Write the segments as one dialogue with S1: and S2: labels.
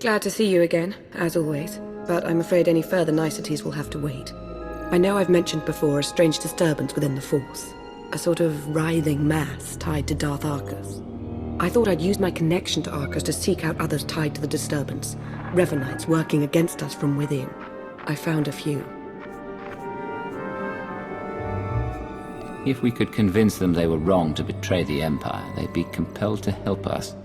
S1: Glad to see you again, as always, but I'm afraid any further niceties will have to wait. I know I've mentioned before a strange disturbance within the Force. A sort of writhing mass tied to Darth Arcus. I thought I'd use my connection to Arcus to seek out others tied to the disturbance. Revanites working against us from within. I found a few.
S2: If we could convince them they were wrong to betray the Empire, they'd be compelled to help us.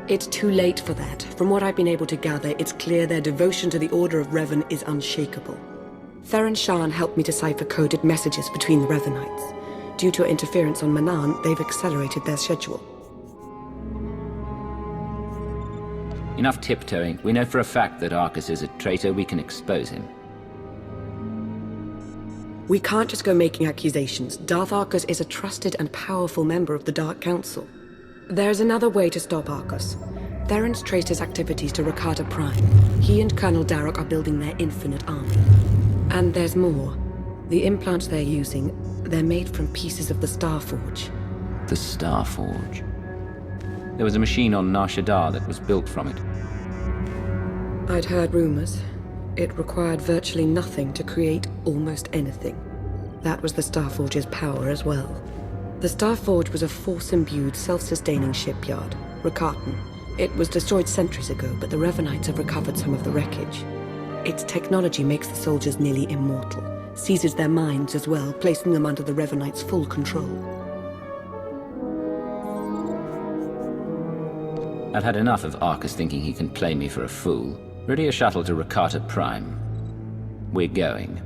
S1: It's too late for that. From what I've been able to gather, it's clear their devotion to the Order of Revan is unshakable. Theron Shan helped me decipher coded messages between the Revanites. Due to interference on Manan, they've accelerated their schedule.
S2: Enough tiptoeing. We know for a fact that Arcus is a traitor. We can expose him.
S1: We can't just go making accusations. Darth Arcus is a trusted and powerful member of the Dark Council. There's another way to stop Arcus. Theron's traced his activities to Rakata Prime. He and Colonel Darroch are building their infinite army. And there's more. The implants they're using, they're made from pieces of the Starforge.
S2: The Starforge. There was a machine on Nar Shaddaa that was built from it.
S1: I'd heard rumors. It required virtually nothing to create almost anything. That was the Starforge's power as well. The Starforge was a Force-imbued, self-sustaining shipyard, Rakatan. It was destroyed centuries ago, but the Revanites have recovered some of the wreckage. Its technology makes the soldiers nearly immortal, seizes their minds as well, placing them under the Revanites' full control.
S2: I've had enough of Arcus thinking he can play me for a fool. Ready a shuttle to Rakata Prime. We're going.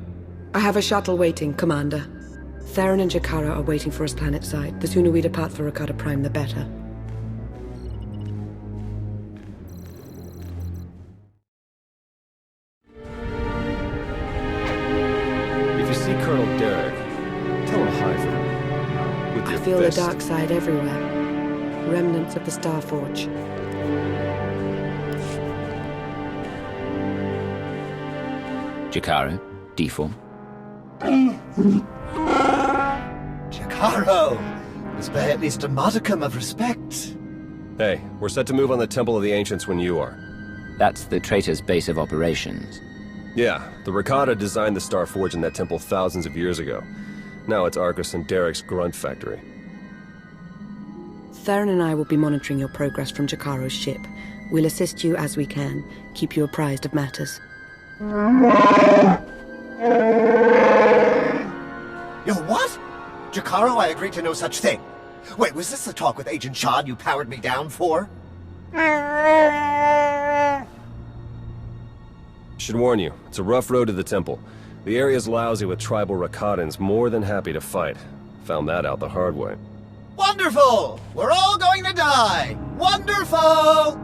S1: I have a shuttle waiting, Commander. Theron and Jakara are waiting for us planetside. The sooner we depart for Rakata Prime, the better.
S3: If you see Colonel Darroch, tell him hi for me. With
S1: I
S3: your
S1: feel
S3: fist.
S1: the dark side everywhere. Remnants of the Starforge.
S2: Jakaro, deform.
S4: Jakaro! Spare at least a modicum of respect.
S3: Hey, we're set to move on the Temple of the Ancients when you are.
S2: That's the traitor's base of operations.
S3: Yeah, the Rakata designed the Starforge in that temple thousands of years ago. Now it's Arcus and Darroch's grunt factory.
S1: Theron and I will be monitoring your progress from Jakaro's ship. We'll assist you as we can, keep you apprised of matters.
S4: Yo, what? Jakaro, I agreed to no such thing. Wait, was this the talk with Agent Shan you powered me down for?
S3: Should warn you, it's a rough road to the temple. The area's lousy with tribal Rakatans more than happy to fight. Found that out the hard way.
S4: Wonderful! We're all going to die! Wonderful!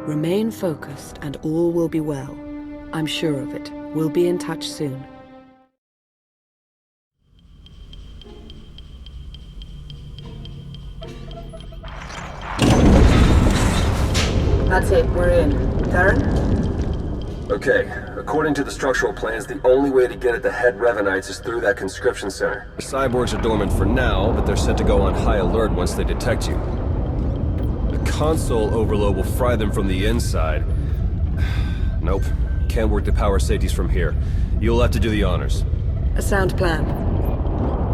S1: Remain focused and all will be well. I'm sure of it. We'll be in touch soon. That's it, we're in. Theron?
S3: Okay, according to the structural plans, the only way to get at the head Revanites is through that conscription center. The cyborgs are dormant for now, but they're set to go on high alert once they detect you. The console overload will fry them from the inside. Nope. Can't work the power safeties from here. You'll have to do the honors.
S1: A sound plan.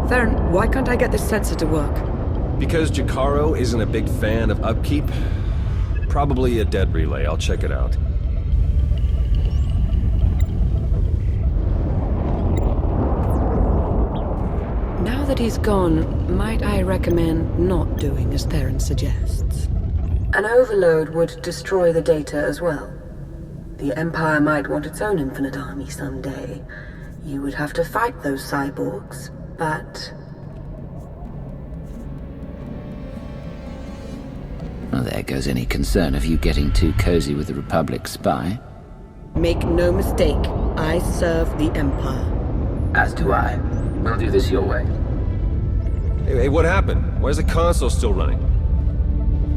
S1: Theron, why can't I get this sensor to work?
S3: Because Jakaro isn't a big fan of upkeep? Probably a dead relay. I'll check it out.
S1: Now that he's gone, might I recommend not doing as Theron suggests? An overload would destroy the data as well. The Empire might want its own infinite army someday. You would have to fight those cyborgs, but...
S2: Well, there goes any concern of you getting too cozy with the Republic spy.
S1: Make no mistake, I serve the Empire.
S2: As do I. We'll do this your way.
S3: Hey, what happened? Why is the console still running?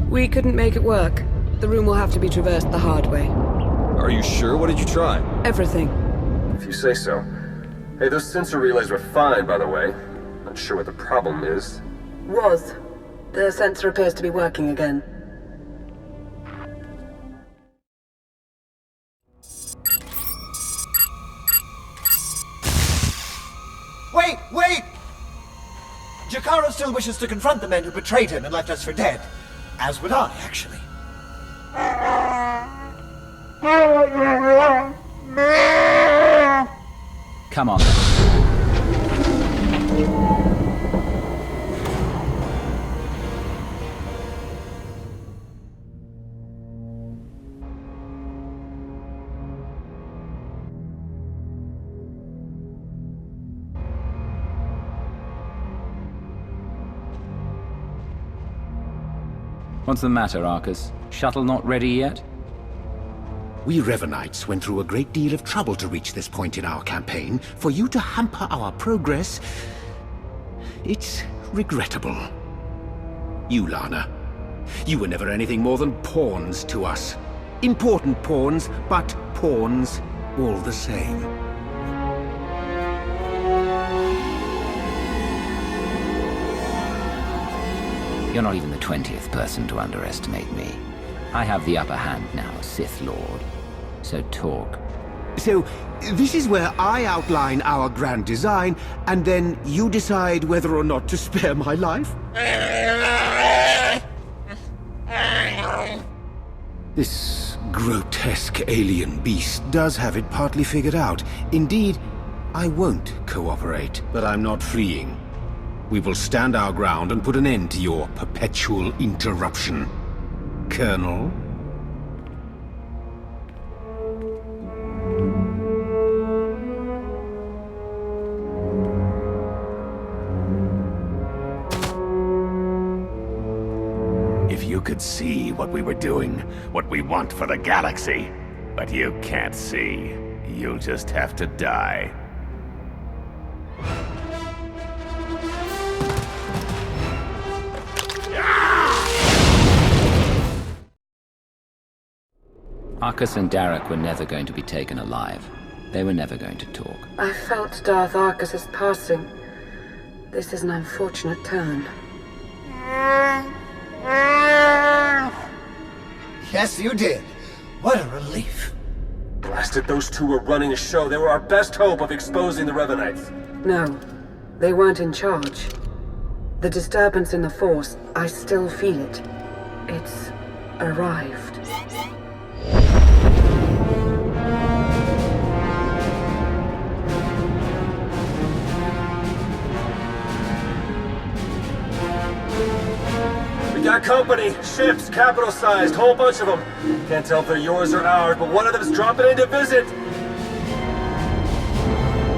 S1: We couldn't make it work. The room will have to be traversed the hard way.
S3: Are you sure? What did you try?
S1: Everything.
S3: If you say so. Hey, those sensor relays were fine, by the way. Not sure what the problem is.
S1: Was. The sensor appears to be working again.
S4: still wishes to confront the men who betrayed him and left us for dead. As would I, actually.
S2: Come on. What's the matter, Arcus? Shuttle not ready yet?
S5: We Revenites went through a great deal of trouble to reach this point in our campaign. For you to hamper our progress, it's regrettable. You, Lana, you were never anything more than pawns to us. Important pawns, but pawns all the same.
S2: You're not even the 20th person to underestimate me. I have the upper hand now, Sith Lord. So talk.
S5: So, this is where I outline our grand design, and then you decide whether or not to spare my life? This grotesque alien beast does have it partly figured out. Indeed, I won't cooperate, but I'm not fleeing. We will stand our ground and put an end to your perpetual interruption. Colonel?
S6: If you could see what we were doing, what we want for the galaxy, but you can't see. You'll just have to die.
S2: Arcus and Darek were never going to be taken alive. They were never going to talk.
S1: I felt Darth Arcus's passing. This is an unfortunate turn.
S4: Yes, you did. What a relief.
S3: Blasted, those two were running a show. They were our best hope of exposing the Revenites.
S1: No, they weren't in charge. The disturbance in the Force, I still feel it. It's arrived.
S3: We got company, ships, capital-sized, whole bunch of them. Can't tell if they're yours or ours, but one of them's dropping in to visit.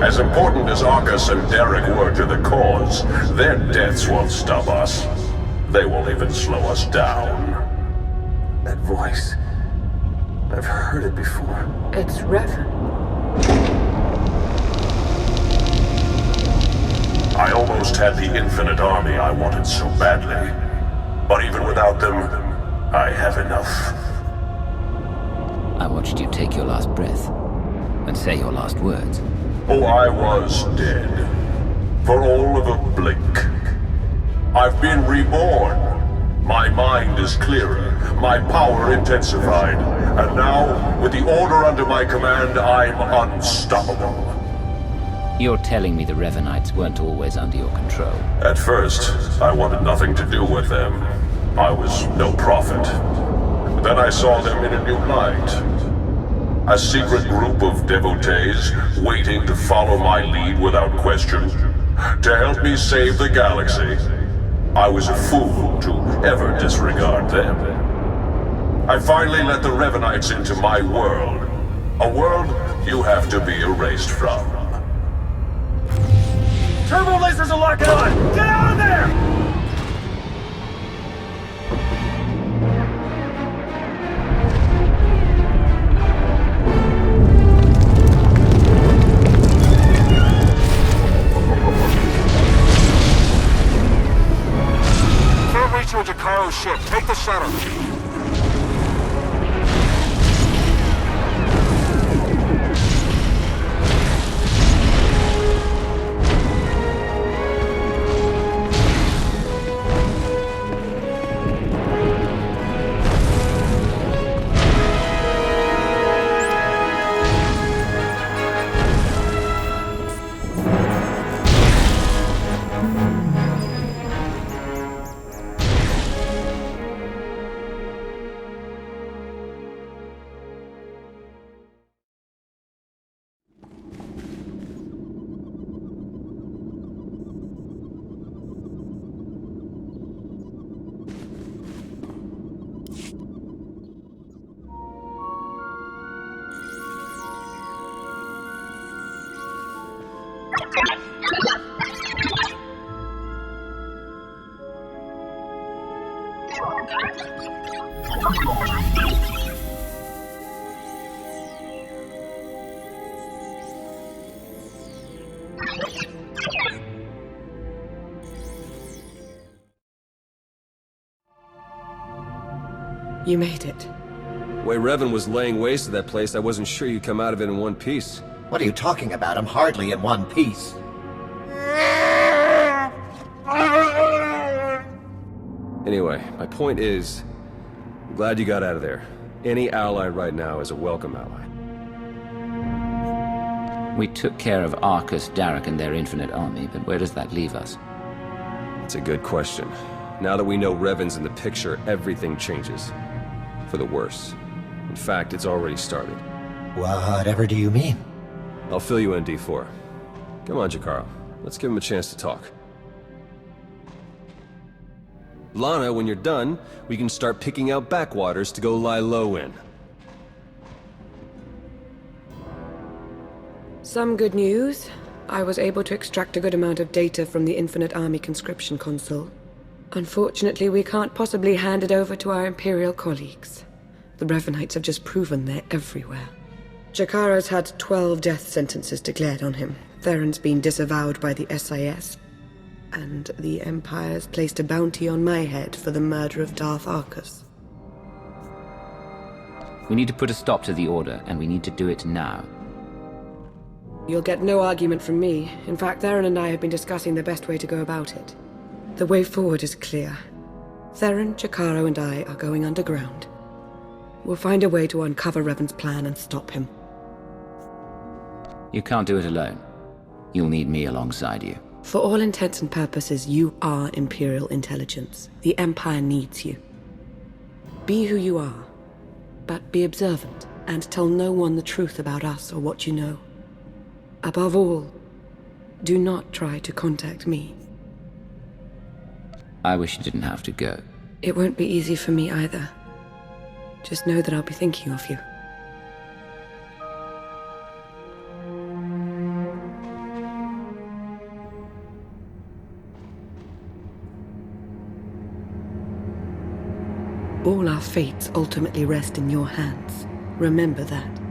S7: As important as Arcus and Derek were to the cause, their deaths won't stop us. They won't even slow us down.
S3: That voice. I've heard it before.
S1: It's Revan.
S7: I almost had the infinite army I wanted so badly. But even without them, I have enough.
S2: I watched you take your last breath and say your last words.
S7: Oh, I was dead. For all of a blink. I've been reborn. My mind is clearer, my power intensified. And now, with the order under my command, I'm unstoppable.
S2: You're telling me the Revenites weren't always under your control?
S7: At first, I wanted nothing to do with them. I was no prophet. Then I saw them in a new light. A secret group of devotees waiting to follow my lead without question. To help me save the galaxy. I was a fool to ever disregard them. I finally let the Revenites into my world. A world you have to be erased from.
S3: Turbo lasers are locking on! Get out of there!
S6: Can't reach your Jakaro ship. Take the shuttle.
S1: You made it.
S3: The way Revan was laying waste to that place, I wasn't sure you'd come out of it in one piece.
S4: What are you talking about? I'm hardly in one piece.
S3: Anyway, my point is, I'm glad you got out of there. Any ally right now is a welcome ally.
S2: We took care of Arcus, Darrak, and their infinite army, but where does that leave us?
S3: It's a good question. Now that we know Revan's in the picture, everything changes. For the worse. In fact, it's already started.
S4: Whatever do you mean?
S3: I'll fill you in, D4. Come on, Jakaro. Let's give him a chance to talk. Lana, when you're done, we can start picking out backwaters to go lie low in.
S1: Some good news. I was able to extract a good amount of data from the Infinite Army conscription console. Unfortunately, we can't possibly hand it over to our Imperial colleagues. The Revanites have just proven they're everywhere. Jakaro's had 12 death sentences declared on him. Theron's been disavowed by the SIS. And the Empire's placed a bounty on my head for the murder of Darth Arcus.
S2: We need to put a stop to the Order, and we need to do it now.
S1: You'll get no argument from me. In fact, Theron and I have been discussing the best way to go about it. The way forward is clear. Theron, Jakaro, and I are going underground. We'll find a way to uncover Revan's plan and stop him.
S2: You can't do it alone. You'll need me alongside you.
S1: For all intents and purposes, you are Imperial intelligence. The Empire needs you. Be who you are, but be observant, and tell no one the truth about us or what you know. Above all, do not try to contact me.
S2: I wish you didn't have to go.
S1: It won't be easy for me either. Just know that I'll be thinking of you. All our fates ultimately rest in your hands. Remember that.